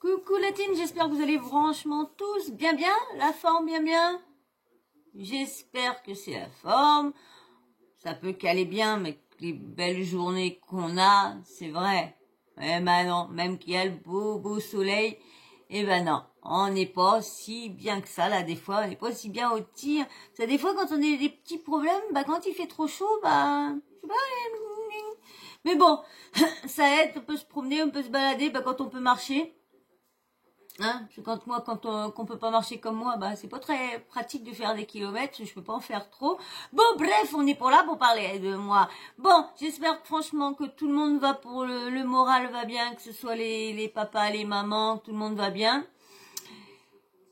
Coucou la team, j'espère que vous allez franchement tous bien bien, la forme bien. J'espère que c'est la forme. Ça peut qu'aller bien, mais les belles journées qu'on a, c'est vrai. Eh ben non, même qu'il y a le beau soleil, eh ben non, on n'est pas si bien que ça là des fois, on n'est pas si bien au tir. Ça des fois quand on a des petits problèmes, bah quand il fait trop chaud, bah je sais pas. Mais bon, ça aide, on peut se promener, on peut se balader, bah quand on peut marcher. Hein, qu'on peut pas marcher comme moi, bah c'est pas très pratique de faire des kilomètres, je peux pas en faire trop. Bon, bref, on n'est pas là pour parler de moi. Bon, j'espère franchement que tout le monde va pour le moral va bien, que ce soit les papas, les mamans, tout le monde va bien.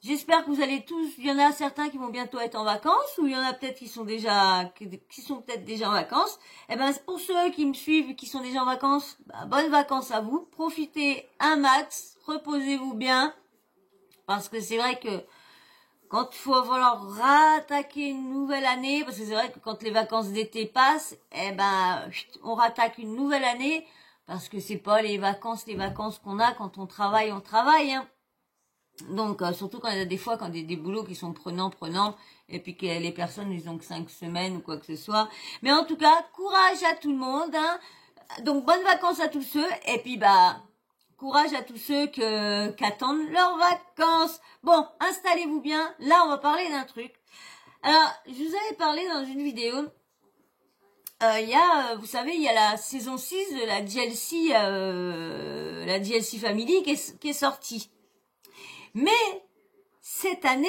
J'espère que vous allez tous, il y en a certains qui vont bientôt être en vacances, ou il y en a peut-être qui sont peut-être déjà en vacances. Eh ben, pour ceux qui me suivent, qui sont déjà en vacances, bah, bonnes vacances à vous. Profitez un max, reposez-vous bien. Parce que c'est vrai que quand il faut falloir rattaquer une nouvelle année, parce que c'est vrai que quand les vacances d'été passent, eh ben, on rattaque une nouvelle année, parce que c'est pas les vacances qu'on a quand on travaille, hein. Donc, surtout quand il y a des fois, quand des boulots qui sont prenants, et puis que les personnes, ils ont que 5 semaines ou quoi que ce soit. Mais en tout cas, courage à tout le monde, hein. Donc, bonnes vacances à tous ceux, et puis bah, courage à tous ceux qu'attendent leurs vacances. Bon, installez-vous bien. Là, on va parler d'un truc. Alors, je vous avais parlé dans une vidéo. Vous savez, il y a la saison 6 de la DLC Family qui est sortie. Mais, cette année,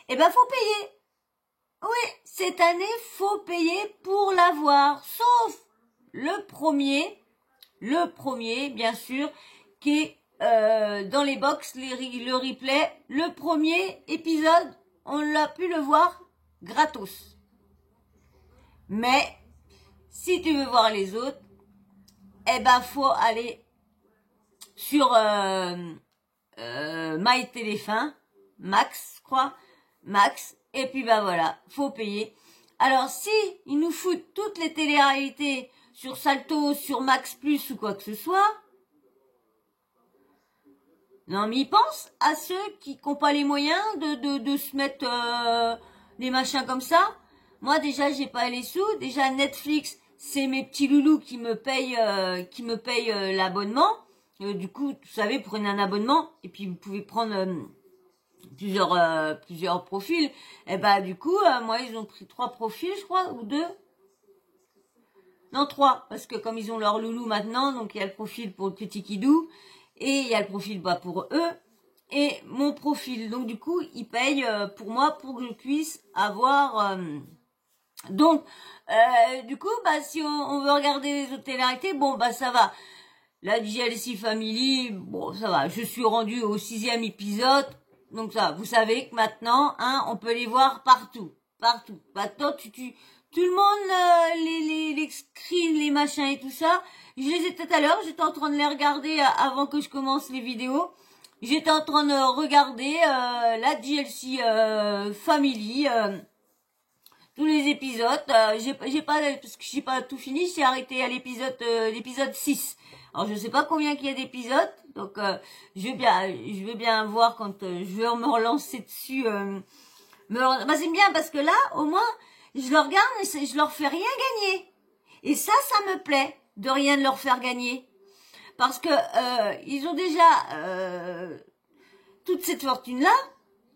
eh ben, faut payer. Oui, cette année, faut payer pour l'avoir. Sauf le premier, bien sûr, qui est dans les box, le replay. Le premier épisode, on l'a pu le voir gratos. Mais, si tu veux voir les autres, eh ben, faut aller sur My Téléfin, Max, je crois, Max, et puis bah voilà, faut payer. Alors, si ils nous foutent toutes les télé-réalités sur Salto, sur Max Plus ou quoi que ce soit, non, mais ils pensent à ceux qui n'ont pas les moyens de se mettre des machins comme ça. Moi, déjà, j'ai pas les sous. Déjà, Netflix, c'est mes petits loulous qui me payent l'abonnement. Du coup, vous savez, prenez un abonnement et puis vous pouvez prendre plusieurs profils. Et bah, du coup, moi, ils ont pris 3 profils, je crois, ou 2. Non, 3, parce que comme ils ont leur loulou maintenant, donc il y a le profil pour le petit kidou, et il y a le profil pour eux, et mon profil. Donc du coup, ils payent pour moi, pour que je puisse avoir... Donc, du coup, bah si on veut regarder les autres télé-réalités, bon, bah ça va. La DLC Family, bon, ça va. Je suis rendue au 6e épisode, donc ça, vous savez que maintenant, hein, on peut les voir partout. Maintenant, tout le monde, les screens, les machins et tout ça, je les ai tout à l'heure, j'étais en train de les regarder avant que je commence les vidéos. J'étais en train de regarder la DLC Family, tous les épisodes. Parce que j'ai pas tout fini, j'ai arrêté à l'épisode 6. Alors je sais pas combien qu'il y a d'épisodes, donc je veux bien voir quand je vais me relancer dessus. Bah c'est bien parce que là, au moins, je le regarde et je leur fais rien gagner. Et ça me plaît de rien de leur faire gagner. Parce que ils ont déjà toute cette fortune-là.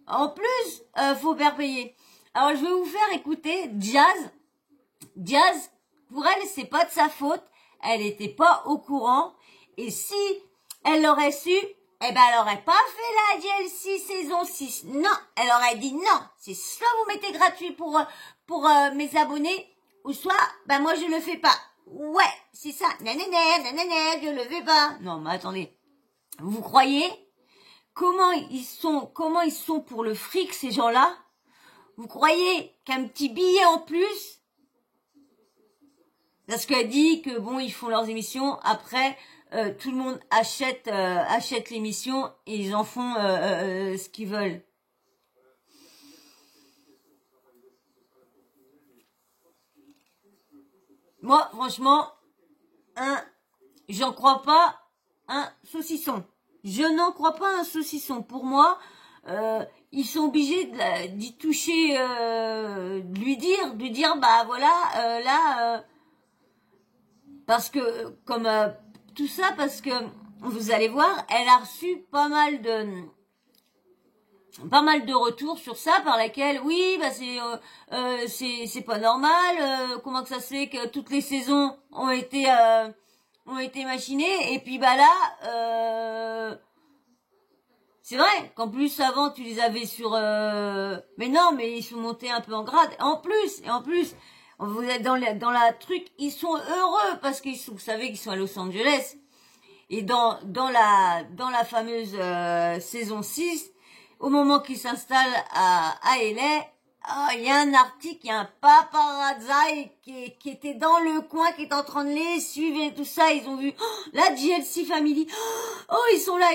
En plus, faut faire payer. Alors je vais vous faire écouter Jazz. Jazz, pour elle, c'est pas de sa faute. Elle était pas au courant. Et si elle l'aurait su, eh ben, elle aurait pas fait la DLC saison 6. Non, elle aurait dit non. C'est soit vous mettez gratuit pour mes abonnés, ou soit, ben, moi, je le fais pas. Ouais, c'est ça. Nanana, je le fais pas. Non, mais attendez. Vous croyez comment ils sont pour le fric, ces gens-là? Vous croyez qu'un petit billet en plus, parce qu'elle dit que bon, ils font leurs émissions, après, tout le monde achète l'émission et ils en font ce qu'ils veulent. Moi, franchement, j'en crois pas un saucisson. Je n'en crois pas un saucisson. Pour moi, ils sont obligés d'y toucher, de lui dire, bah voilà, là, parce que, comme tout ça, parce que, vous allez voir, elle a reçu pas mal de retours sur ça, par laquelle, oui, bah c'est pas normal, comment que ça se fait que toutes les saisons ont été machinées, et puis bah là, c'est vrai qu'en plus avant tu les avais sur, mais non, mais ils sont montés un peu en grade, en plus, vous êtes dans la truc, ils sont heureux parce vous savez qu'ils sont à Los Angeles, et dans la fameuse saison 6, au moment qu'ils s'installent à LA, il y a un article, il y a un paparazzi qui était dans le coin, qui est en train de les suivre et tout ça. Ils ont vu la GLC Family. Oh, ils sont là.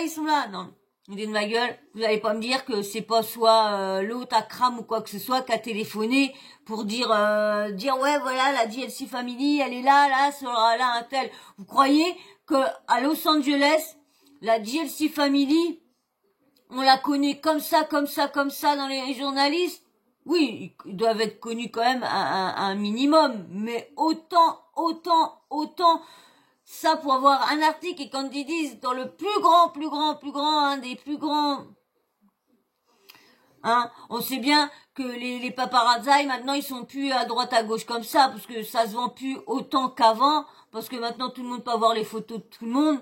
Non, idée de ma gueule. Vous allez pas me dire que c'est pas soit l'autre à crame ou quoi que ce soit qui a téléphoné pour dire ouais, voilà, la GLC Family, elle est là, sera là un tel. Vous croyez que à Los Angeles, la GLC Family, on la connaît comme ça dans les journalistes? Oui, ils doivent être connus quand même un minimum, mais autant, ça pour avoir un article, et quand ils disent dans le plus grand, un des plus grands, hein, on sait bien que les paparazzi, maintenant, ils sont plus à droite à gauche comme ça, parce que ça se vend plus autant qu'avant, parce que maintenant tout le monde peut avoir les photos de tout le monde,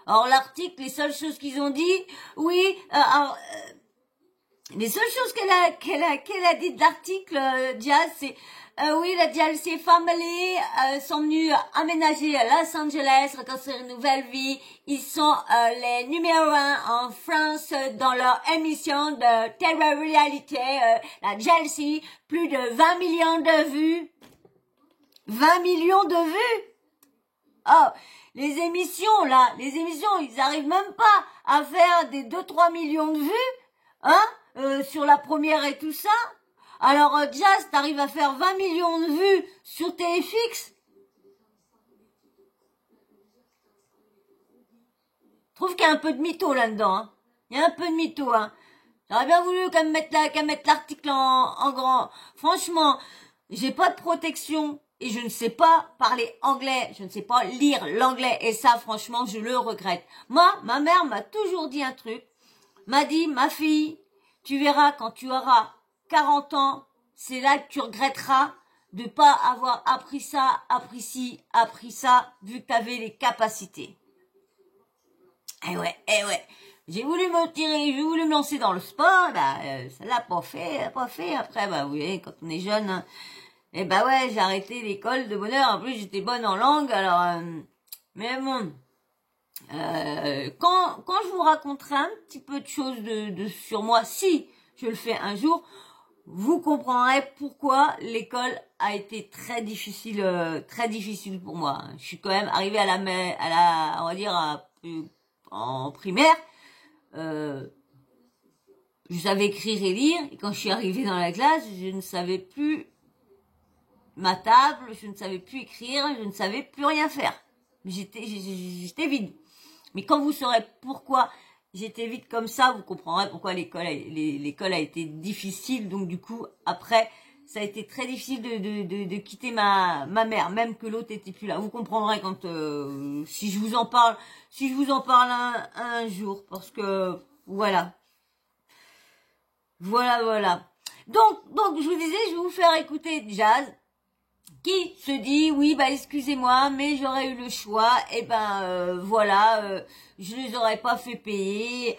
alors l'article, les seules choses qu'ils ont dit, oui, les seules choses qu'elle a dit de l'article, Diaz, c'est oui, la GLC Family sont venus aménager à Los Angeles, reconstruire une nouvelle vie. Ils sont les numéro 1 en France dans leur émission de télé-réalité, la GLC, plus de 20 millions de vues. 20 millions de vues. Oh, les émissions, ils arrivent même pas à faire des 2-3 millions de vues, hein, sur la première et tout ça. Alors, Jazz, t'arrives à faire 20 millions de vues sur TFX. Je trouve qu'il y a un peu de mytho là-dedans, hein. Il y a un peu de mytho, hein. J'aurais bien voulu qu'elle mette l'article en grand. Franchement, j'ai pas de protection. Et je ne sais pas parler anglais, je ne sais pas lire l'anglais. Et ça, franchement, je le regrette. Moi, ma mère m'a toujours dit un truc. M'a dit, ma fille, tu verras quand tu auras 40 ans, c'est là que tu regretteras de pas avoir appris ça, appris ci, appris ça, vu que tu avais les capacités. Eh ouais. J'ai voulu me lancer dans le sport, bah, ça l'a pas fait. Après, bah, vous voyez, quand on est jeune, hein, et bah ouais, j'ai arrêté l'école de bonheur. En plus, j'étais bonne en langue, alors, mais bon, quand je vous raconterai un petit peu de choses sur moi, si je le fais un jour, vous comprendrez pourquoi l'école a été très difficile pour moi. Je suis quand même arrivée on va dire, en primaire, je savais écrire et lire, et quand je suis arrivée dans la classe, je ne savais plus ma table, je ne savais plus écrire, je ne savais plus rien faire. J'étais vide. Mais quand vous saurez pourquoi j'étais vide comme ça, vous comprendrez pourquoi l'école a été difficile. Donc du coup, après, ça a été très difficile de quitter ma mère, même que l'autre était plus là. Vous comprendrez quand si je vous en parle un jour, parce que voilà. Donc je vous disais, je vais vous faire écouter Jazz, qui se dit, oui, bah excusez-moi, mais j'aurais eu le choix, et je les aurais pas fait payer,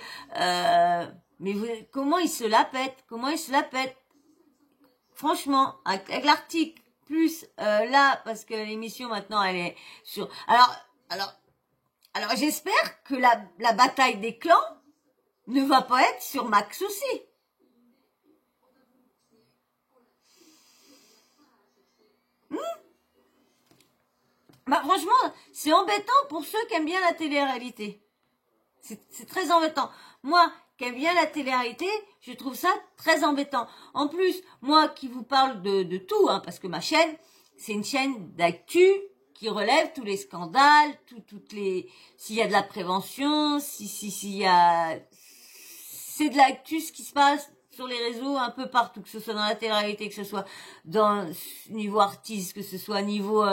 mais comment il se la pète, franchement, avec l'article, plus là, parce que l'émission maintenant elle est sur, alors j'espère que la bataille des clans ne va pas être sur Max aussi. Bah franchement, c'est embêtant pour ceux qui aiment bien la télé-réalité. C'est très embêtant. Moi, qui aime bien la télé-réalité, je trouve ça très embêtant. En plus, moi qui vous parle de tout, hein, parce que ma chaîne, c'est une chaîne d'actu qui relève tous les scandales, toutes les, s'il y a de la prévention, s'il y a, c'est de l'actu ce qui se passe sur les réseaux un peu partout, que ce soit dans la télé-réalité, que ce soit dans niveau artiste, que ce soit niveau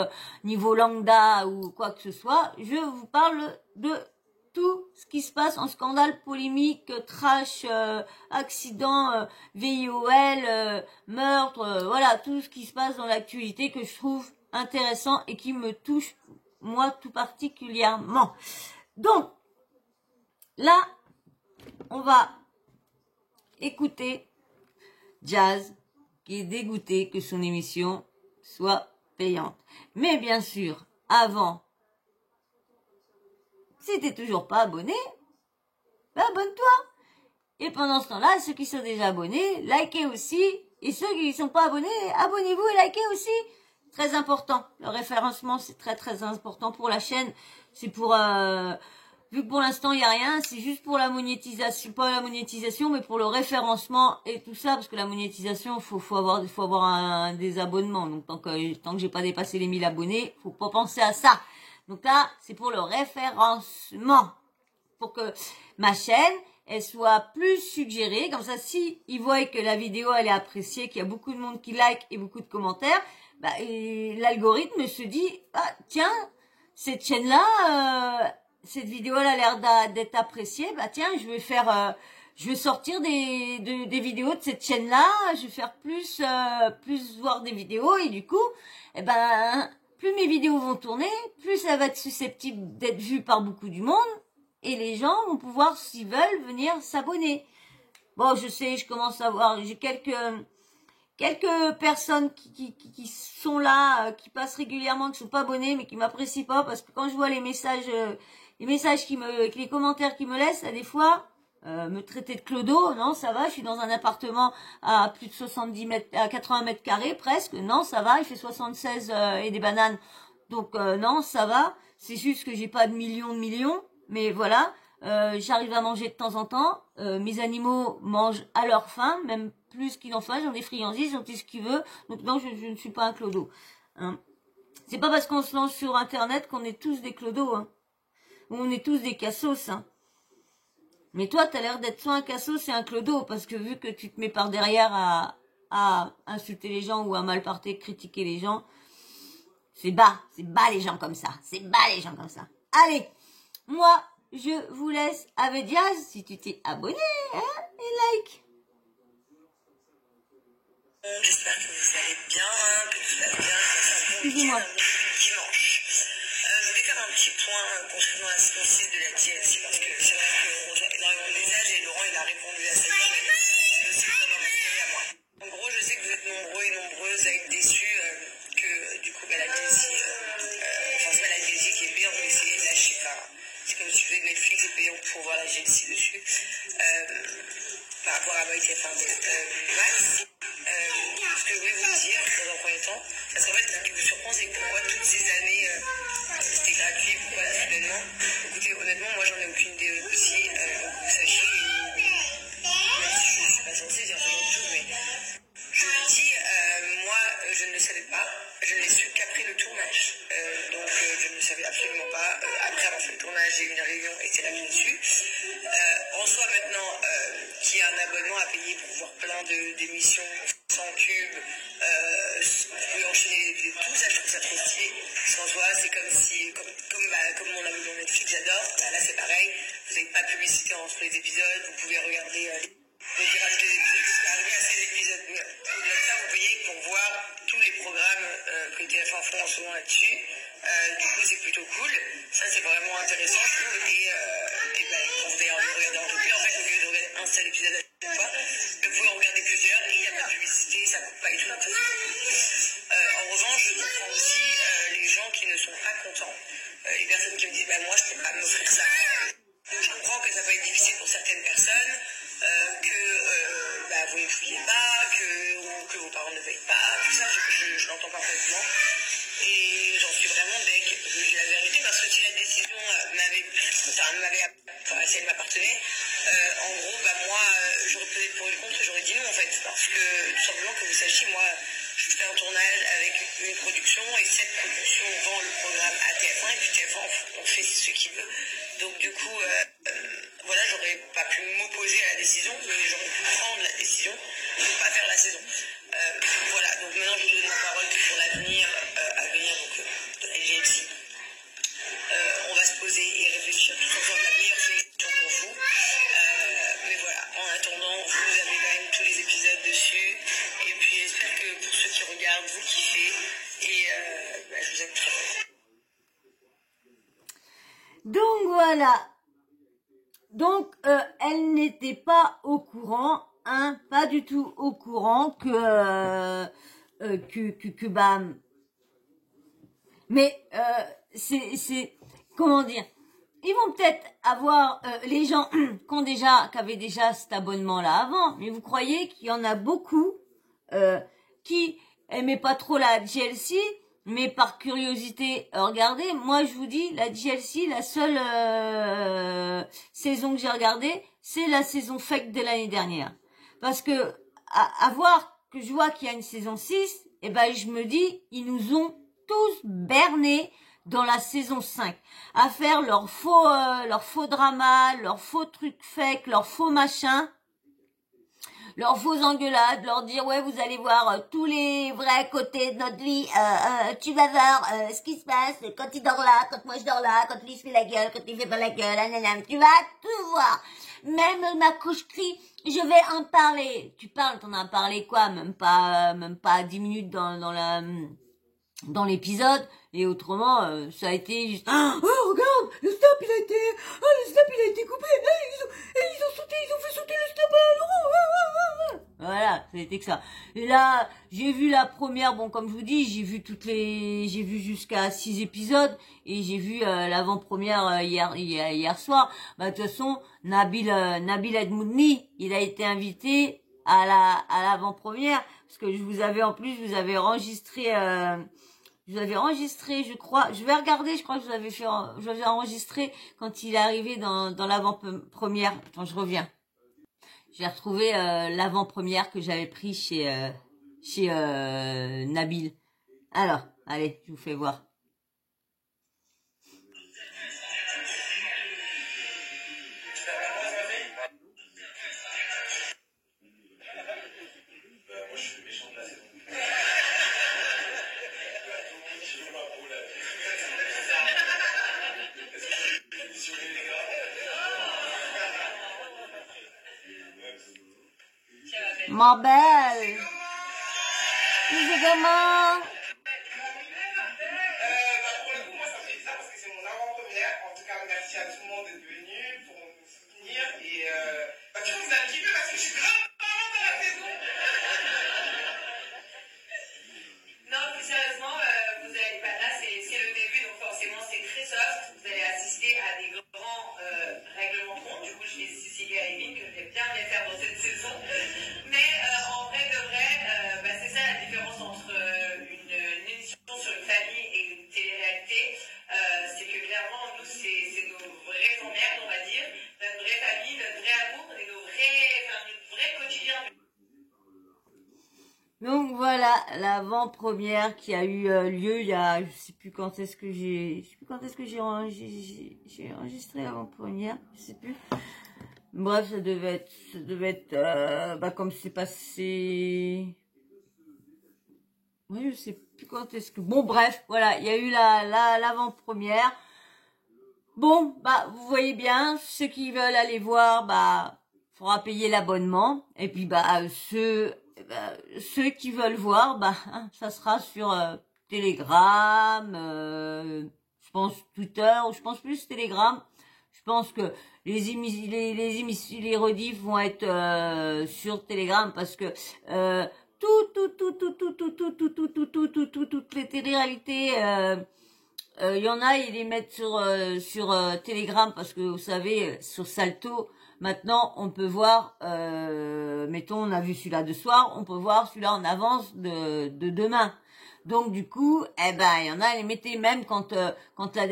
lambda ou quoi que ce soit. Je vous parle de tout ce qui se passe en scandale, polémique, trash, accident, VIOL, meurtre, voilà, tout ce qui se passe dans l'actualité que je trouve intéressant et qui me touche, moi, tout particulièrement. Donc, là, on va écouter Jazz, qui est dégoûté que son émission soit payante. Mais bien sûr, avant, si t'es toujours pas abonné, ben abonne-toi. Et pendant ce temps-là, ceux qui sont déjà abonnés, likez aussi. Et ceux qui ne sont pas abonnés, abonnez-vous et likez aussi. Très important. Le référencement, c'est très très important pour la chaîne. C'est pour... vu que pour l'instant, il n'y a rien, c'est juste pour la monétisation. Pas la monétisation, mais pour le référencement et tout ça. Parce que la monétisation, faut avoir des abonnements. Donc tant que j'ai pas dépassé les 1000 abonnés, faut pas penser à ça. Donc là, c'est pour le référencement. Pour que ma chaîne, elle soit plus suggérée. Comme ça, si ils voient que la vidéo, elle est appréciée, qu'il y a beaucoup de monde qui like et beaucoup de commentaires, bah, l'algorithme se dit, ah, tiens, cette chaîne-là, cette vidéo, elle a l'air d'être appréciée. Bah, tiens, je vais sortir des vidéos de cette chaîne-là. Je vais faire plus voir des vidéos et du coup, eh ben, plus mes vidéos vont tourner, plus ça va être susceptible d'être vu par beaucoup du monde. Et les gens vont pouvoir, s'ils veulent, venir s'abonner. Bon, je sais, je commence à voir, j'ai quelques personnes qui sont là, qui passent régulièrement, qui sont pas abonnées, mais qui m'apprécient pas, parce que quand je vois les messages les commentaires qu'ils me laissent, à des fois, me traiter de clodo, non, ça va, je suis dans un appartement à plus de 70 mètres, à 80 mètres carrés, presque, non, ça va, il fait 76 et des bananes, donc non, ça va, c'est juste que j'ai pas de millions, mais voilà, j'arrive à manger de temps en temps, mes animaux mangent à leur faim, même plus qu'ils n'en fassent, ils ont des friandises, ils ont tout ce qu'ils veulent, donc non, je ne suis pas un clodo. Hein. C'est pas parce qu'on se lance sur internet qu'on est tous des clodos, hein. On est tous des cassos, hein. Mais toi, t'as l'air d'être soit un cassos et un clodo, parce que vu que tu te mets par derrière à insulter les gens ou à mal parler, critiquer les gens, c'est bas les gens comme ça, c'est bas les gens comme ça. Allez, moi, je vous laisse avec Jazz, si tu t'es abonné, hein, et like. J'espère que vous allez bien, que tout va bien, que c'est un bon week-end, dimanche. Je voulais faire un petit point concernant la sortie de la DSI, parce que c'est vrai qu'on reçoit énormément de messages et Laurent il a répondu à ça, mais c'est aussi dans ma story à moi. En gros, je sais que vous êtes nombreux et nombreuses à être déçus que du coup la DSI, enfin c'est pas la DSI qui est payante, mais c'est la Chine, c'est comme si vous avez Netflix est payant pour voir la GLC dessus, par rapport à MyTF1 Max. Ce que je voulais vous dire dans un premier temps, parce qu'en fait, ce qui vous surprend, c'est que pourquoi toutes ces années c'était gratuit, pourquoi là soudainement. Écoutez, honnêtement, moi j'en ai aucune idée aussi, donc vous sachiez, même si je ne suis pas censée dire ce genre de choses, mais je le dis, moi je ne le savais pas, je ne l'ai su qu'après le tournage, donc je ne le savais absolument pas. Après avoir fait le tournage, j'ai eu une réunion et c'est là que je l'ai su. En soi maintenant, qu'il y a un abonnement à payer pour voir plein d'émissions sans pub, vous pouvez enchaîner tout ça, je trouve ça trop stylé. Sans soi, c'est comme si, comme mon abonnement Netflix, j'adore, là c'est pareil, vous n'avez pas de publicité entre les épisodes, vous pouvez regarder les tirages des épisodes jusqu'à arriver à 16 épisodes. Mais au-delà de ça, vous payez pour voir tous les programmes que TF1 font en ce moment là-dessus. Du coup, c'est plutôt cool. Ça, c'est vraiment intéressant, je trouve. Et quand vous avez envie de regarder en doublé, en fait, au lieu de regarder un seul épisode à chaque fois, vous pouvez en regarder plusieurs et il n'y a pas de publicité, ça ne coupe pas et tout. En revanche, je comprends aussi les gens qui ne sont pas contents. Les personnes qui me disent, moi, je ne peux pas m'offrir ça. Donc, je comprends que ça peut être difficile pour certaines personnes, que vous ne pouviez pas, que vos parents ne veuillent pas, tout ça, je l'entends parfaitement. Et j'en suis vraiment deg, je dis la vérité, parce que si la décision si elle m'appartenait, en gros, moi, j'aurais peut-être pour une contre, j'aurais dit non, en fait, parce que, tout simplement, que vous sachiez, moi, je fait un tournage avec une production et cette production vend le programme à TF1 et puis TF1 on fait ce qu'il veut. Donc du coup, voilà, j'aurais pas pu m'opposer à la décision, mais j'aurais pu prendre la décision de ne pas faire la saison. Voilà, donc maintenant je vous donne la parole pour l'avenir à venir donc, de la GFC. On va se poser et réfléchir tous ensemble à la meilleure solution pour vous. Mais voilà, en attendant, vous avez quand même tous les épisodes dessus. Et puis j'espère que pour ceux qui regardent, vous kiffez. Et je vous aime très fort. Donc voilà. Donc elle n'était pas au courant, hein, pas du tout au courant que bam. Mais c'est comment dire, ils vont peut-être avoir les gens qui avaient déjà cet abonnement là avant, mais vous croyez qu'il y en a beaucoup qui aimaient pas trop la GLC, mais par curiosité, regardez, moi je vous dis, la GLC, la seule saison que j'ai regardée, c'est la saison fake de l'année dernière. Parce que à voir que je vois qu'il y a une saison 6, et ben je me dis, ils nous ont tous bernés dans la saison 5, à faire leur faux drama, leur faux trucs fake, leur faux machin, leurs fausses engueulades, leur dire ouais vous allez voir tous les vrais côtés de notre vie, tu vas voir ce qui se passe quand il dort là, quand moi je dors là, quand lui se fait la gueule, quand il fait pas la gueule, nanana, tu vas tout voir. Même ma couche-crie, je vais en parler. Tu parles, t'en as parlé quoi, même pas 10 minutes dans l'épisode, et autrement ça a été juste oh regarde le stop il a été coupé, ils ont fait sauter le stop, voilà, ça a été que ça. Et là j'ai vu la première, bon comme je vous dis j'ai vu jusqu'à 6 épisodes et j'ai vu l'avant-première hier soir. Bah de toute façon Nabil Edmoudni il a été invité à l'avant-première parce que je vous avais enregistré je crois. Je vais regarder, je crois que je l'avais enregistré quand il est arrivé dans l'avant-première. Attends, je reviens. J'ai retrouvé l'avant-première que j'avais pris chez Nabil. Alors, allez, je vous fais voir. Ma belle, tu sais comment? Pour le coup, moi, ça me fait bizarre parce que c'est mon avant-première. En tout cas, merci à tout le monde d'être venu pour me soutenir. Et tu vois, vous avez kiffé parce que je suis grave parlant de la saison. Non, plus sérieusement, vous allez, là, c'est le début, donc forcément, c'est très soft. Vous allez assister à des grands règlements de compte. Du coup, je vais Cécilie et Amy, que je vais bien les faire dans cette saison. Mais en vrai de vrai, c'est ça la différence entre une émission sur une famille et une télé-réalité. C'est que clairement, nous, c'est nos vraies emmerdes, on va dire, notre vraie famille, notre vrai amour et notre vrai quotidien. Donc voilà, l'avant-première qui a eu lieu il y a, je sais plus quand est-ce que j'ai enregistré l'avant-première, je sais plus. Bref, ça devait être, comme c'est passé, oui, je sais plus quand est-ce que, bon bref, voilà, il y a eu l'avant-première. Bon, vous voyez bien, ceux qui veulent aller voir, faudra payer l'abonnement. Et puis, ceux qui veulent voir, ça sera sur Telegram, je pense Twitter, ou je pense plus Telegram. Je pense que les rediffs vont être sur Telegram parce que toutes les téléréalités, il y en a, ils les mettent sur Telegram parce que vous savez, sur Salto, maintenant on peut voir, mettons on a vu celui-là de soir, on peut voir celui-là en avance de demain. Donc du coup, il y en a, ils les mettaient même quand quand il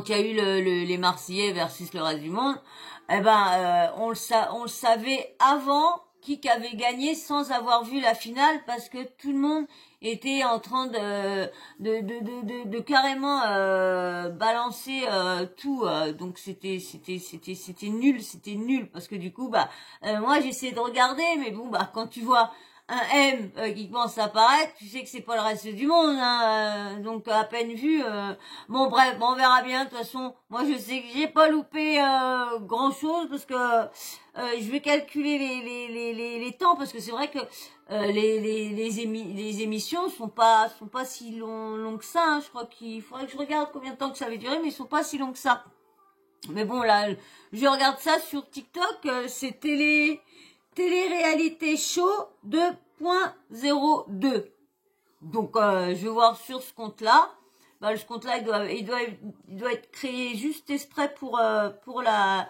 y a eu les Marseillais versus le reste du monde, on le savait avant qui avait gagné sans avoir vu la finale parce que tout le monde était en train de carrément balancer tout. Donc c'était nul parce que du coup moi j'essayais de regarder, mais bon quand tu vois un M qui commence à apparaître, tu sais que c'est pas le reste du monde, hein, donc à peine vu. Bon bref, on verra bien. De toute façon, moi je sais que j'ai pas loupé grand chose parce que je vais calculer les temps parce que c'est vrai que les émissions sont pas si longs que ça. Hein. Je crois qu'il faudrait que je regarde combien de temps que ça avait duré, mais ils sont pas si longs que ça. Mais bon là, je regarde ça sur TikTok, c'est télé-réalité show 2.02. Donc je vais voir sur ce compte-là. Ce compte-là, il doit être créé juste exprès pour la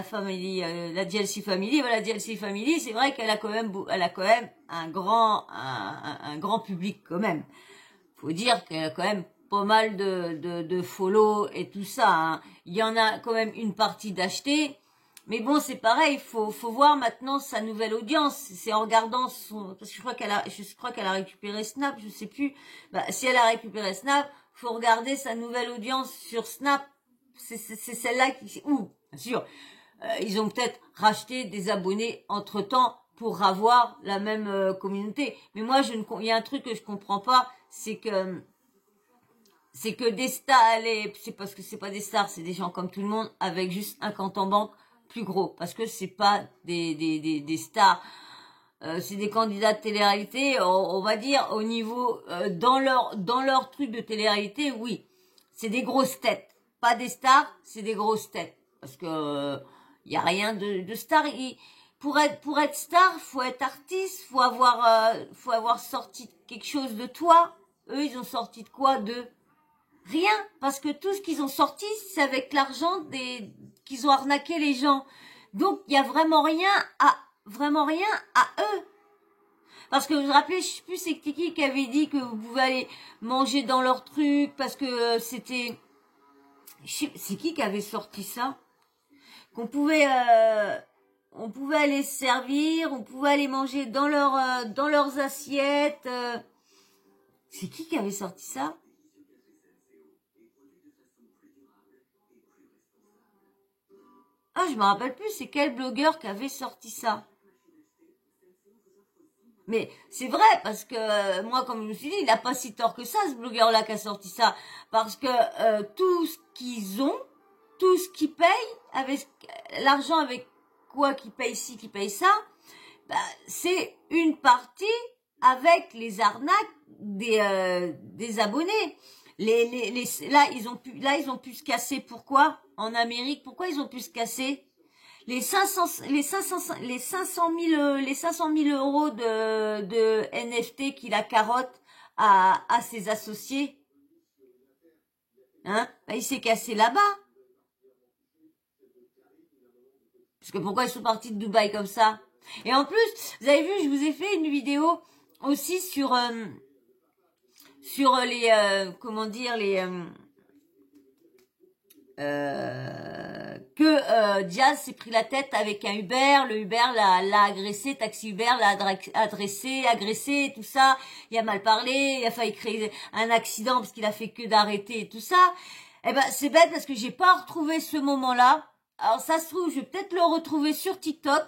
famille, la DLC Family. Voilà, la DLC Family, c'est vrai qu'elle a quand même un grand public quand même. Faut dire qu'elle a quand même pas mal de follow et tout ça. Hein. Il y en a quand même une partie d'acheter. Mais bon, c'est pareil, faut voir maintenant sa nouvelle audience. C'est en regardant parce que je crois qu'elle a récupéré Snap, je sais plus. Si elle a récupéré Snap, faut regarder sa nouvelle audience sur Snap. C'est celle-là bien sûr, ils ont peut-être racheté des abonnés entre-temps pour avoir la même communauté. Mais moi, il y a un truc que je comprends pas, c'est que des stars, c'est parce que c'est pas des stars, c'est des gens comme tout le monde avec juste un compte en banque plus gros, parce que c'est pas des stars, c'est des candidats de télé-réalité, on va dire au niveau dans leur truc de télé-réalité, oui, c'est des grosses têtes, pas des stars, c'est des grosses têtes, parce que y a rien de star. Pour être star, faut être artiste, faut avoir sorti quelque chose de toi. Eux, ils ont sorti de quoi? Rien, parce que tout ce qu'ils ont sorti, c'est avec l'argent qu'ils ont arnaqué les gens. Donc il y a vraiment rien à eux. Parce que vous vous rappelez, je sais plus c'est qui avait dit que vous pouvez aller manger dans leur truc parce que c'était, c'est qui avait sorti ça? Qu'on pouvait on pouvait aller se servir, on pouvait aller manger dans leurs assiettes. C'est qui avait sorti ça? Ah, je me rappelle plus, c'est quel blogueur qui avait sorti ça. Mais c'est vrai, parce que moi, comme je me suis dit, il n'a pas si tort que ça, ce blogueur-là qui a sorti ça. Parce que tout ce qu'ils ont, tout ce qu'ils payent, avec l'argent avec quoi qu'ils payent ci, qu'ils payent ça, c'est une partie avec les arnaques des abonnés. Là, ils ont pu se casser. Pourquoi? En Amérique, pourquoi ils ont pu se casser? Les 500 000 euros de NFT qu'il a carotte à ses associés. Hein? Il s'est cassé là-bas. Parce que pourquoi ils sont partis de Dubaï comme ça? Et en plus, vous avez vu, je vous ai fait une vidéo aussi sur les comment dire, les que Diaz s'est pris la tête avec un Uber, le Uber l'a agressé, Taxi Uber l'a agressé, tout ça, il a mal parlé, il a failli créer un accident parce qu'il a fait que d'arrêter et tout ça. C'est bête parce que j'ai pas retrouvé ce moment-là. Alors ça se trouve, je vais peut-être le retrouver sur TikTok.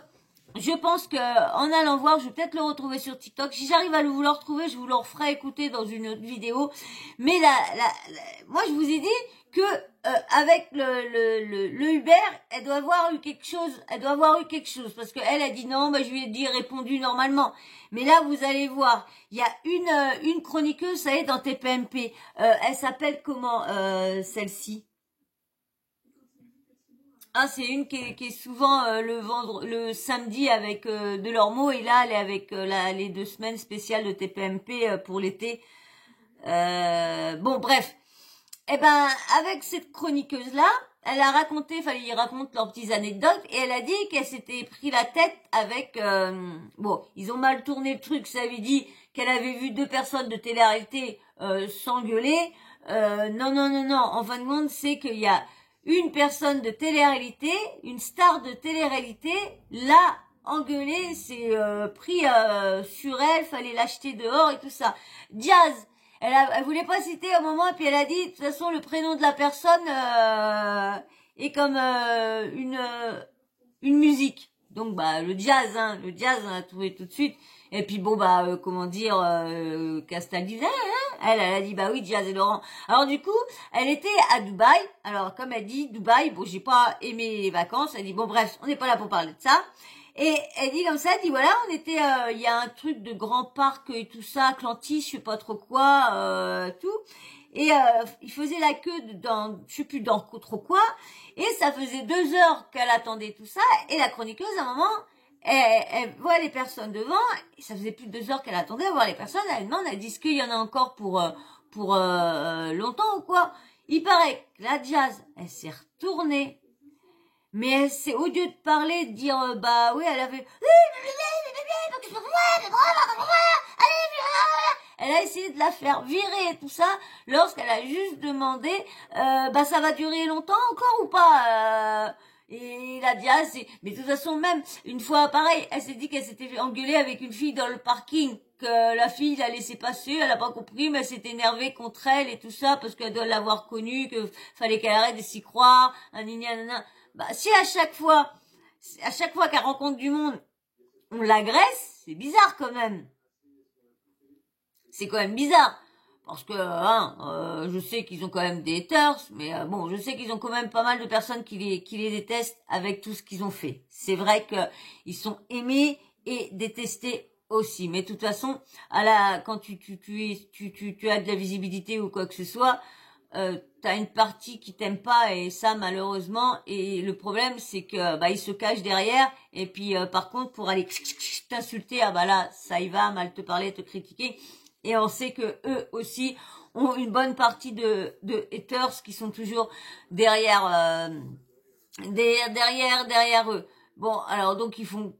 Je pense que en allant voir, je vais peut-être le retrouver sur TikTok. Si j'arrive à vous le retrouver, je vous le referai écouter dans une autre vidéo. Mais moi, je vous ai dit que avec le Uber, elle doit avoir eu quelque chose. Parce que elle a dit non, je lui ai dit répondu normalement. Mais là, vous allez voir, il y a une chroniqueuse, ça y est, dans TPMP. Elle s'appelle comment celle-ci? Ah, c'est une qui est souvent le samedi avec de leurs mots, et là elle est avec les 2 semaines spéciales de TPMP pour l'été. Bon bref. Avec cette chroniqueuse là, elle a raconté, ils racontent leurs petites anecdotes, et elle a dit qu'elle s'était pris la tête avec ils ont mal tourné le truc, ça lui dit qu'elle avait vu 2 personnes de télé-réalité s'engueuler. Non, en fin de compte, c'est qu'il y a une personne de télé-réalité, une star de télé-réalité, l'a engueulé, c'est pris sur elle, fallait l'acheter dehors et tout ça. Jazz, elle voulait pas citer au moment, et puis elle a dit, de toute façon, le prénom de la personne est comme une musique. Donc bah le jazz, on a trouvé tout de suite. Et puis bon bah comment dire, Castal disait, elle a dit bah oui, Jazz et Laurent. Alors du coup, elle était à Dubaï. Alors comme elle dit Dubaï, bon j'ai pas aimé les vacances. Elle dit bon bref, on n'est pas là pour parler de ça. Et elle dit comme ça, elle dit voilà, on était, il y a un truc de grand parc et tout ça, Atlantis, je sais pas trop quoi, tout. Et il faisait la queue dans, je sais plus dans trop quoi. Et ça faisait 2 heures qu'elle attendait tout ça. Et la chroniqueuse, à un moment, elle voit les personnes devant. Et ça faisait plus de 2 heures qu'elle attendait à voir les personnes. Elle demande, elle dit, est-ce qu'il y en a encore pour longtemps ou quoi? Il paraît que la Jazz, elle s'est retournée. Mais c'est au lieu de parler, de dire, bah oui, elle avait... Elle a essayé de la faire virer et tout ça, lorsqu'elle a juste demandé, bah ça va durer longtemps encore ou pas et il a dit, ah, mais de toute façon, même, une fois, pareil, elle s'est dit qu'elle s'était engueulée avec une fille dans le parking, que la fille l'a laissé passer, elle a pas compris, mais elle s'est énervée contre elle et tout ça, parce qu'elle doit l'avoir connue, que fallait qu'elle arrête de s'y croire, bah, si à chaque fois qu'elle rencontre du monde, on l'agresse, c'est bizarre quand même. C'est quand même bizarre. Parce que, je sais qu'ils ont quand même des haters, mais bon, je sais qu'ils ont quand même pas mal de personnes qui les détestent avec tout ce qu'ils ont fait. C'est vrai que ils sont aimés et détestés aussi. Mais de toute façon, quand tu as de la visibilité ou quoi que ce soit, t'as une partie qui t'aime pas et ça malheureusement. Et le problème c'est que bah ils se cachent derrière et puis par contre pour aller t'insulter, ah bah là ça y va, mal te parler, te critiquer. Et on sait que eux aussi ont une bonne partie de haters qui sont toujours derrière derrière eux. Bon, alors donc ils font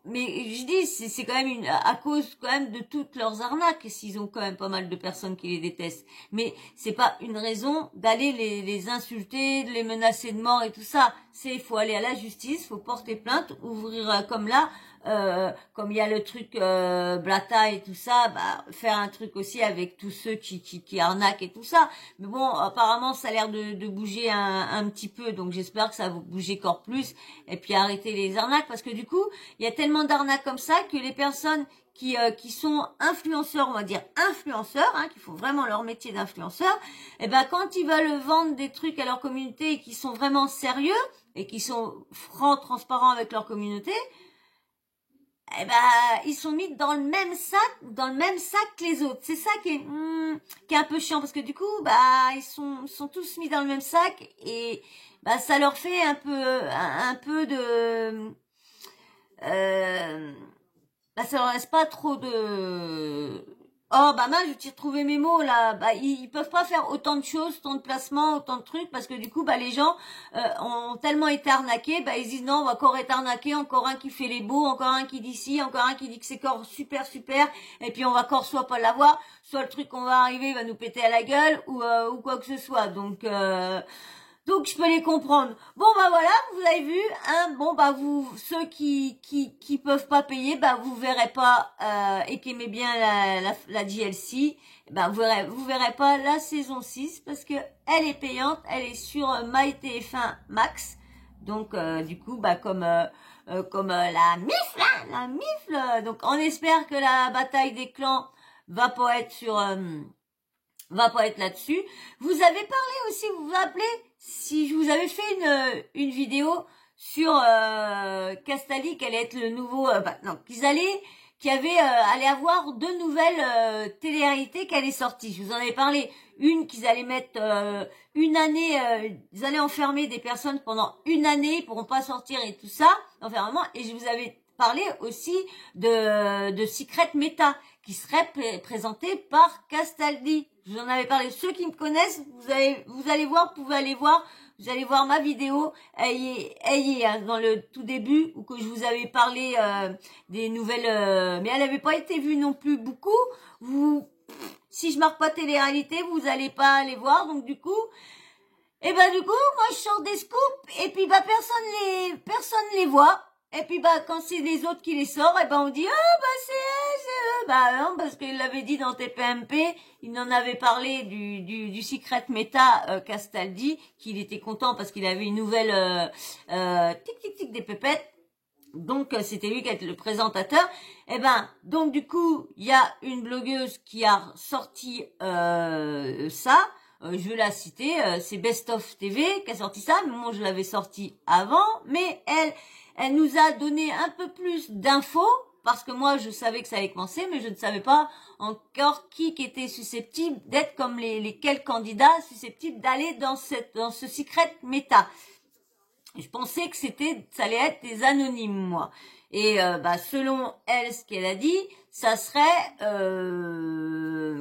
mais je dis c'est quand même à cause quand même de toutes leurs arnaques s'ils ont quand même pas mal de personnes qui les détestent. Mais c'est pas une raison d'aller les insulter, de les menacer de mort et tout ça. Il faut aller à la justice, faut porter plainte, ouvrir comme là. Comme il y a le truc Blata et tout ça, bah faire un truc aussi avec tous ceux qui arnaquent et tout ça. Mais bon, apparemment ça a l'air de bouger un petit peu, donc j'espère que ça va bouger encore plus et puis arrêter les arnaques parce que du coup il y a tellement d'arnaques comme ça que les personnes qui sont influenceurs, on va dire influenceurs, qui font vraiment leur métier d'influenceur, et ben quand ils veulent vendre des trucs à leur communauté et qui sont vraiment sérieux et qui sont francs, transparents avec leur communauté, eh ben ils sont mis dans le même sac que les autres. C'est ça qui est un peu chiant parce que du coup bah ils sont tous mis dans le même sac et bah ça leur fait un peu de bah ça leur laisse pas trop de bah mince, je t'ai retrouvé mes mots là. Bah ils peuvent pas faire autant de choses, autant de placements, autant de trucs parce que du coup bah les gens ont tellement été arnaqués, bah ils disent non, on va encore être arnaqués, encore un qui fait les beaux, encore un qui dit ci, encore un qui dit que c'est encore super et puis on va encore soit pas l'avoir, soit le truc qu'on va arriver va nous péter à la gueule ou quoi que ce soit. Donc je peux les comprendre. Bon bah voilà, vous avez vu, bon bah vous ceux qui peuvent pas payer, bah vous verrez pas et qui aimez bien la DLC, bah vous verrez pas la saison 6 parce que elle est payante, elle est sur MyTF1 Max. Donc du coup bah comme la mifle. Donc on espère que la bataille des clans va pas être là-dessus. Vous avez parlé aussi, vous vous rappelez, si je vous avais fait une vidéo sur Castaldi, qu'elle allait être le nouveau, qu'il allait avoir 2 nouvelles télé-réalités qui allaient sortir. Je vous en avais parlé. Une qu'ils allaient mettre une année, ils allaient enfermer des personnes pendant une année, ils pourront pas sortir et tout ça, enfermement. Et je vous avais parlé aussi de Secret Meta qui serait présenté par Castaldi. Je vous en avais parlé. Ceux qui me connaissent, vous allez voir, vous pouvez aller voir. Vous allez voir ma vidéo, elle y est dans le tout début où que je vous avais parlé des nouvelles, mais elle n'avait pas été vue non plus beaucoup. Si je marque pas télé-réalité, vous allez pas aller voir. Donc du coup, Et bah du coup, moi je sors des scoops et puis bah personne les voit. Et puis bah quand c'est les autres qui les sortent, et bah on dit ah bah c'est eux. Bah non, parce qu'il l'avait dit dans TPMP, il en avait parlé du secret Meta Castaldi, qu'il était content parce qu'il avait une nouvelle tic tic tic des pépettes. Donc c'était lui qui était le présentateur. Et ben donc du coup il y a une blogueuse qui a sorti ça. Je vais la citer. C'est Best of TV qui a sorti ça. Mais moi je l'avais sorti avant. Mais elle nous a donné un peu plus d'infos parce que moi je savais que ça allait commencer, mais je ne savais pas encore qui était susceptible d'être comme les quels candidats susceptibles d'aller dans ce secret méta. Je pensais que ça allait être des anonymes, moi. Et bah selon elle, ce qu'elle a dit, ça serait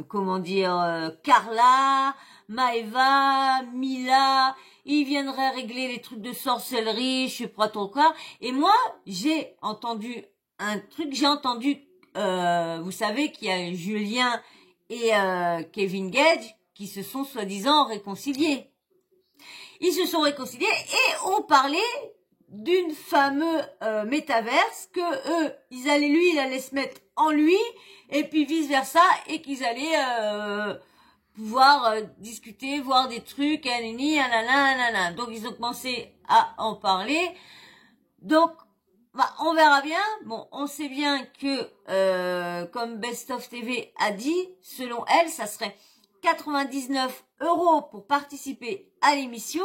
comment dire, Carla, Maeva, Mila. Ils viendraient régler les trucs de sorcellerie, je sais pas trop quoi. Et moi, j'ai entendu un truc. J'ai entendu, vous savez qu'il y a Julien et Kevin Gage qui se sont soi-disant réconciliés. Ils se sont réconciliés et ont parlé d'une fameuse métaverse que eux, il allait se mettre en lui et puis vice versa et qu'ils allaient pouvoir discuter, voir des trucs, nanana. Donc ils ont commencé à en parler. Donc bah, on verra bien. Bon, on sait bien que comme Best of TV a dit, selon elle, ça serait 99 € pour participer à l'émission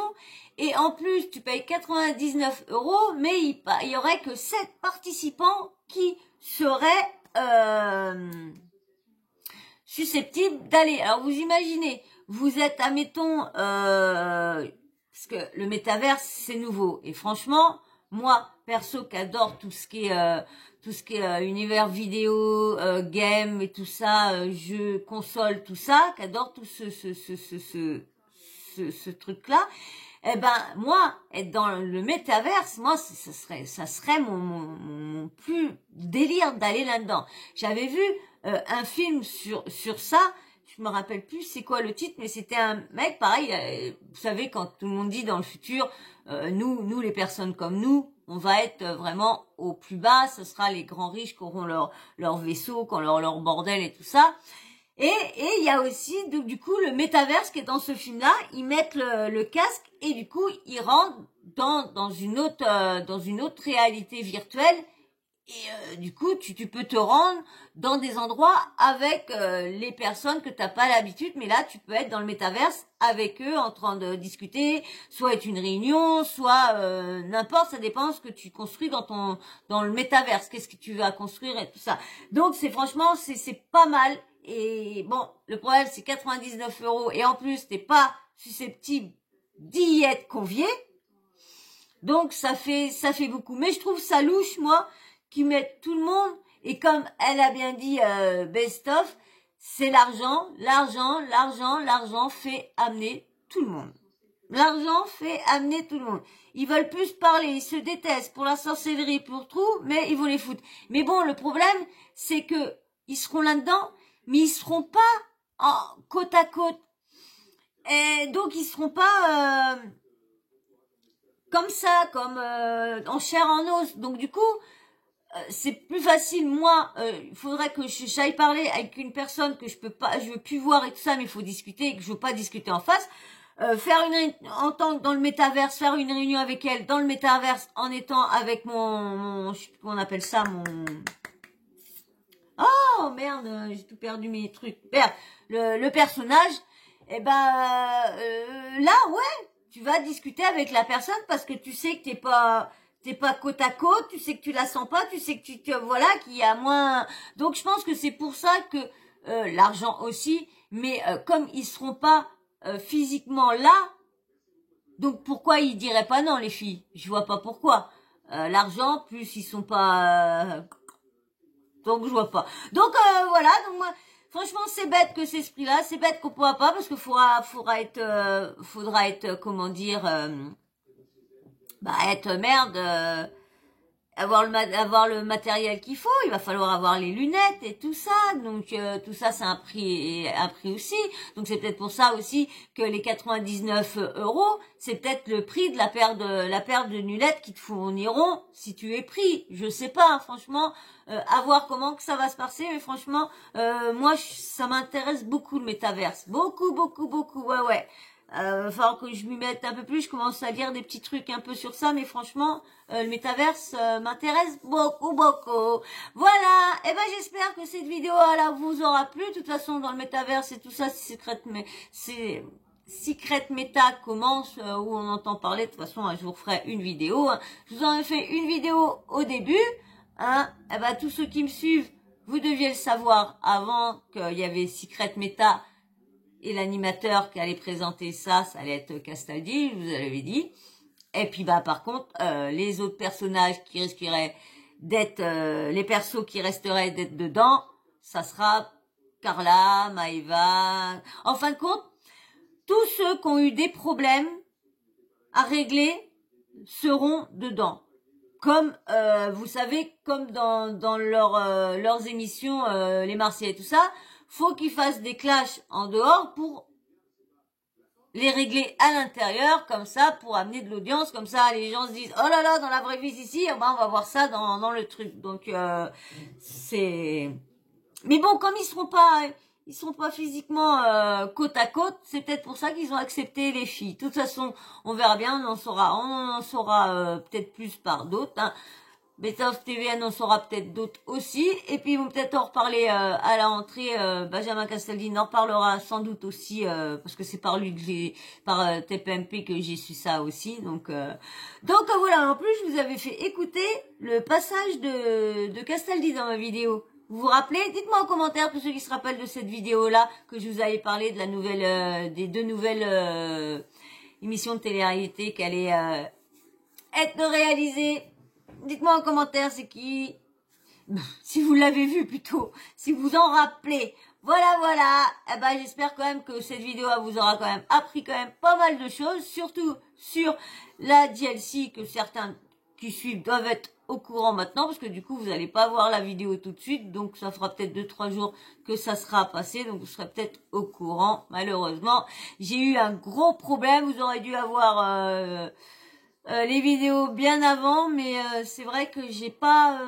et en plus tu payes 99 €, mais il y aurait que 7 participants qui seraient susceptibles d'aller. Alors vous imaginez, vous êtes admettons parce que le métaverse c'est nouveau et franchement moi perso qui adore tout ce qui est univers vidéo, game et tout ça, jeux, console, tout ça, qui adore tout ce truc-là. Eh ben moi, être dans le métaverse, moi ça serait mon plus délire d'aller là-dedans. J'avais vu un film sur ça. Je me rappelle plus c'est quoi le titre, mais c'était un mec pareil. Vous savez quand tout le monde dit dans le futur, nous les personnes comme nous, on va être vraiment au plus bas. Ce sera les grands riches qui auront leur vaisseau, qui auront leur bordel et tout ça. Et il y a aussi du coup le métaverse qui est dans ce film-là. Ils mettent le casque et du coup ils rentrent dans une autre réalité virtuelle. Et du coup, tu peux te rendre dans des endroits avec les personnes que t'as pas l'habitude, mais là, tu peux être dans le métaverse avec eux en train de discuter, soit être une réunion, soit n'importe, ça dépend de ce que tu construis dans le métaverse, qu'est-ce que tu vas construire et tout ça. Donc, franchement, c'est pas mal. Et bon, le problème, c'est 99 € et en plus, t'es pas susceptible d'y être convié. Donc, ça fait beaucoup. Mais je trouve ça louche, moi, qui mettent tout le monde, et comme elle a bien dit Best of, c'est l'argent fait amener tout le monde. L'argent fait amener tout le monde. Ils veulent plus parler, ils se détestent pour la sorcellerie, pour tout, mais ils vont les foutre. Mais bon, le problème, c'est que ils seront là-dedans, mais ils seront pas côte à côte. Et donc, ils seront pas comme ça, comme en chair en os. Donc, du coup, c'est plus facile. Moi, il faudrait que j'aille parler avec une personne que je veux plus voir et tout ça, mais il faut discuter et que je veux pas discuter en face. En tant que dans le métaverse, faire une réunion avec elle dans le métaverse en étant avec mon je sais plus comment on appelle ça, oh merde, j'ai tout perdu mes trucs. Merde, le personnage. Et ben là, ouais, tu vas discuter avec la personne parce que tu sais que t'es pas côte à côte, tu sais que tu la sens pas, tu sais que voilà, qu'il y a moins. Donc je pense que c'est pour ça que l'argent aussi, mais comme ils seront pas physiquement là, donc pourquoi ils diraient pas non les filles? Je vois pas pourquoi. L'argent plus ils sont pas donc je vois pas. Donc voilà, donc moi franchement c'est bête que c'est ce prix-là, c'est bête qu'on pourra pas parce que faudra être comment dire être merde avoir le matériel qu'il faut, il va falloir avoir les lunettes et tout ça. Donc tout ça c'est un prix aussi. Donc c'est peut-être pour ça aussi que les 99 €, c'est peut-être le prix de la paire de lunettes qu'ils te fourniront si tu es pris. Je sais pas, hein, franchement, à voir comment que ça va se passer, mais franchement, moi ça m'intéresse beaucoup le métaverse, beaucoup, ouais. Va falloir que je m'y mette un peu plus, je commence à lire des petits trucs un peu sur ça, mais franchement, le métaverse m'intéresse beaucoup. Voilà, et ben j'espère que cette vidéo là vous aura plu. De toute façon, dans le métaverse et tout ça, c'est Secret Meta commence, où on entend parler. De toute façon, je vous ferai une vidéo. Hein. Je vous en ai fait une vidéo au début. Hein. Et ben tous ceux qui me suivent, vous deviez le savoir avant qu'il y avait Secret Meta. Et l'animateur qui allait présenter ça allait être Castaldi, je vous l'avais dit. Et puis bah par contre, les autres personnages qui risqueraient d'être, les persos qui resteraient d'être dedans, ça sera Carla, Maëva. En fin de compte, tous ceux qui ont eu des problèmes à régler seront dedans. Comme vous savez, comme dans leurs émissions, les Marseillais et tout ça. Faut qu'ils fassent des clashs en dehors pour les régler à l'intérieur, comme ça, pour amener de l'audience, comme ça, les gens se disent, oh là là, dans la vraie vie ici, ben, on va voir ça dans le truc. Donc, c'est... Mais bon, comme ils seront pas physiquement côte à côte, c'est peut-être pour ça qu'ils ont accepté les filles. De toute façon, on verra bien, on en saura peut-être plus par d'autres, hein. Beta of TVN en saura peut-être d'autres aussi. Et puis ils vont peut-être en reparler à la rentrée. Benjamin Castaldi en reparlera sans doute aussi, parce que c'est par lui que par TPMP que j'ai su ça aussi. Donc voilà, en plus je vous avais fait écouter le passage de Castaldi dans ma vidéo. Vous vous rappelez? Dites-moi en commentaire, pour ceux qui se rappellent de cette vidéo-là, que je vous avais parlé de la nouvelle, des deux nouvelles émissions de télé-réalité qui allaient être réalisées. Dites-moi en commentaire c'est qui, si vous l'avez vu plutôt, si vous en rappelez. Voilà. Eh ben, j'espère quand même que cette vidéo vous aura quand même appris quand même pas mal de choses, surtout sur la DLC que certains qui suivent doivent être au courant maintenant, parce que du coup vous n'allez pas voir la vidéo tout de suite, donc ça fera peut-être 2-3 jours que ça sera passé, donc vous serez peut-être au courant. Malheureusement, j'ai eu un gros problème, vous aurez dû avoir les vidéos bien avant, mais c'est vrai que j'ai pas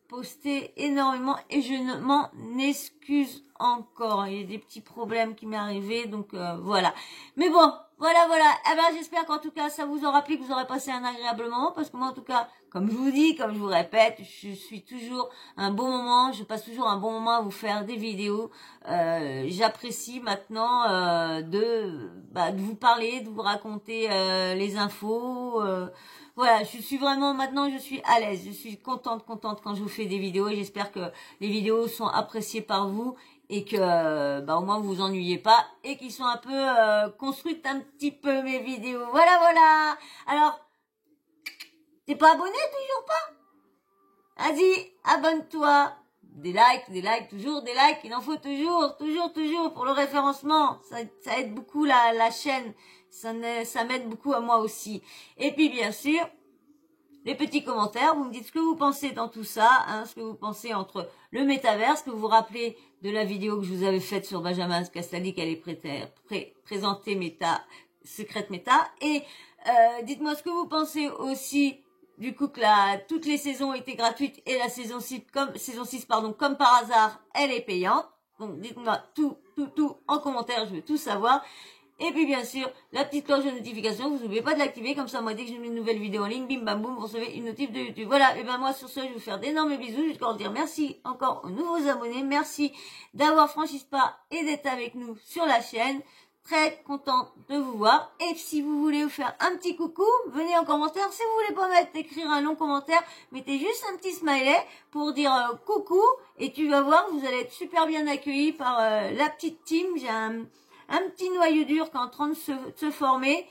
posté énormément et je ne m'en excuse encore. Il y a des petits problèmes qui m'est arrivé, donc voilà. Mais bon, voilà. Eh ben, j'espère qu'en tout cas ça vous aura plu, que vous aurez passé un agréable moment, parce que moi en tout cas, comme je vous dis, comme je vous répète, je suis toujours un bon moment, je passe toujours un bon moment à vous faire des vidéos. J'apprécie maintenant de vous parler, de vous raconter les infos. Voilà, je suis vraiment maintenant, je suis à l'aise, je suis contente quand je vous fais des vidéos, et j'espère que les vidéos sont appréciées par vous et que au moins vous vous ennuyez pas et qu'ils sont un peu construites un petit peu mes vidéos. Voilà. Alors, t'es pas abonné toujours pas? Vas-y, abonne-toi. Des likes, toujours des likes. Il en faut toujours pour le référencement. Ça aide beaucoup la chaîne. Ça m'aide beaucoup à moi aussi. Et puis bien sûr, les petits commentaires, vous me dites ce que vous pensez dans tout ça, hein, ce que vous pensez entre le métaverse, que vous vous rappelez de la vidéo que je vous avais faite sur Benjamin Castaldi, qu'elle est présentée Secret Meta. Et dites-moi ce que vous pensez aussi du coup que toutes les saisons étaient gratuites et la saison 6 comme par hasard, elle est payante. Donc dites-moi tout en commentaire, je veux tout savoir. Et puis bien sûr, la petite cloche de notification, vous n'oubliez pas de l'activer, comme ça moi dès que je mets une nouvelle vidéo en ligne, bim bam boum, vous recevez une notif de YouTube. Voilà, et ben moi sur ce, je vais vous faire d'énormes bisous, je vais encore dire merci encore aux nouveaux abonnés, merci d'avoir franchi ce pas et d'être avec nous sur la chaîne. Très contente de vous voir. Et si vous voulez vous faire un petit coucou, venez en commentaire. Si vous voulez pas écrire un long commentaire, mettez juste un petit smiley pour dire coucou. Et tu vas voir, vous allez être super bien accueillis par la petite team. J'ai un petit noyau dur qui est en train de se former.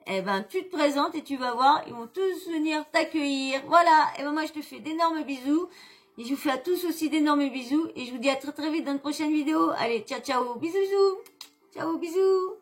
Eh ben, tu te présentes et tu vas voir, ils vont tous venir t'accueillir. Voilà. Et ben moi, je te fais d'énormes bisous. Et je vous fais à tous aussi d'énormes bisous. Et je vous dis à très vite dans une prochaine vidéo. Allez, ciao, bisous. Ciao, bisous.